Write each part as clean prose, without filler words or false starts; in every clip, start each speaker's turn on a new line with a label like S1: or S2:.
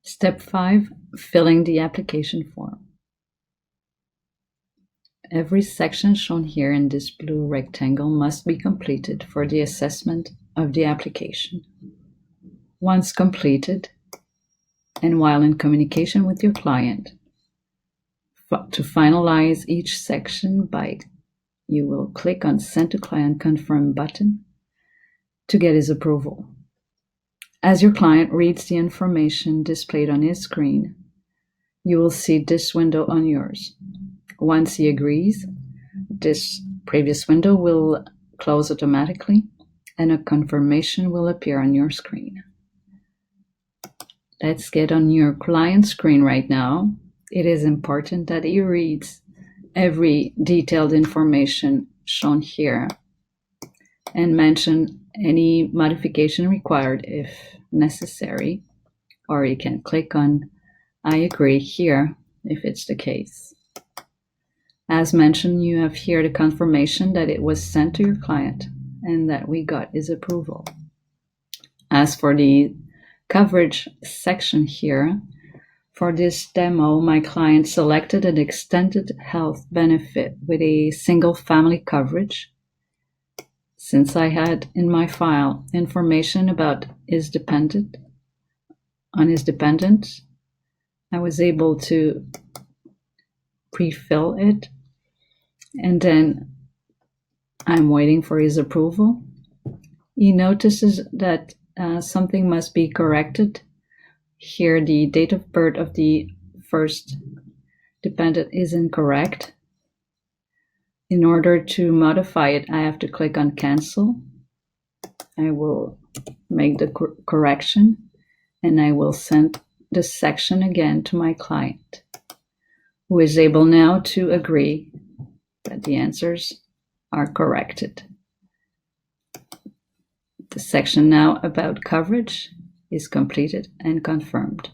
S1: Step 5. Filling the application form. Every section shown here in this blue rectangle must be completed for the assessment of the application. Once completed, and while in communication with your client, to finalize each section you will click on Send to Client Confirm button to get his approval. As your client reads the information displayed on his screen, you will see this window on yours. Once he agrees, this previous window will close automatically and a confirmation will appear on your screen. Let's get on your client screen right now. It is important that he reads every detailed information shown here and mention any modification required if necessary, or you can click on I agree here if it's the case. As mentioned, you have here the confirmation that it was sent to your client and that we got his approval. As for the coverage section here, for this demo, my client selected an extended health benefit with a single family coverage. Since I had in my file information about his dependent, I was able to pre-fill it, and then I'm waiting for his approval. He notices that something must be corrected. Here, the date of birth of the first dependent is incorrect. In order to modify it, I have to click on Cancel. I will make the correction, and I will send the section again to my client, who is able now to agree that the answers are corrected. The section now about coverage is completed and confirmed.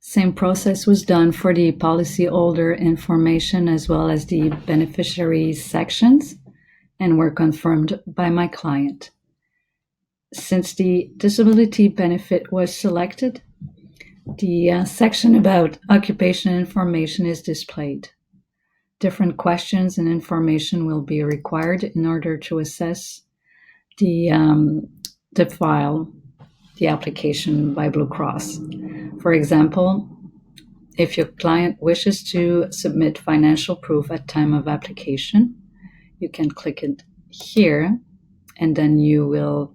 S1: Same process was done for the policyholder information as well as the beneficiaries sections, and were confirmed by my client. Since the disability benefit was selected, the section about occupation information is displayed. Different questions and information will be required in order to assess the file, the application by Blue Cross. For example, if your client wishes to submit financial proof at time of application, you can click it here, and then you will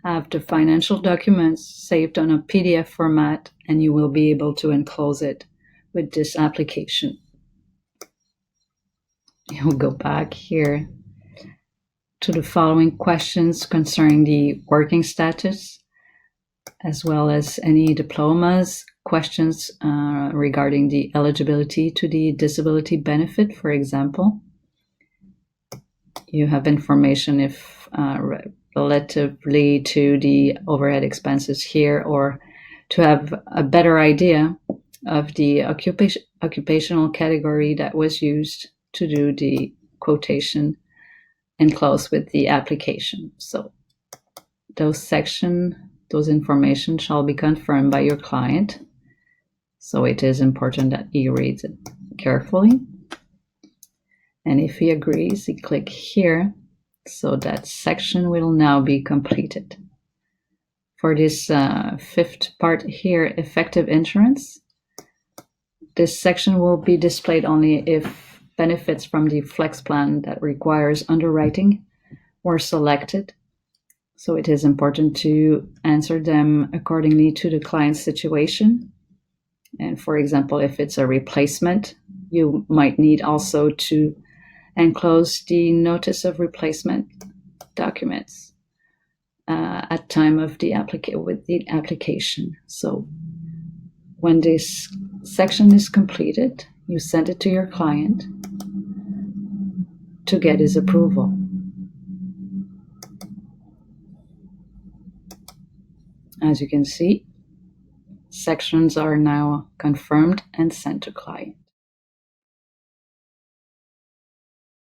S1: have the financial documents saved on a PDF format, and you will be able to enclose it with this application. You'll go back here to the following questions concerning the working status, as well as any diplomas, questions regarding the eligibility to the disability benefit, for example. You have information if relatively to the overhead expenses here, or to have a better idea of the occupational category that was used to do the quotation enclosed with the application. So those information shall be confirmed by your client. So it is important that he reads it carefully. And if he agrees, he click here. So that section will now be completed. For this fifth part here, effective insurance, this section will be displayed only if benefits from the flex plan that requires underwriting were selected. So it is important to answer them accordingly to the client's situation. And for example, if it's a replacement, you might need also to enclose the notice of replacement documents at time of the application. So when this section is completed, you send it to your client to get his approval. As you can see, sections are now confirmed and sent to client.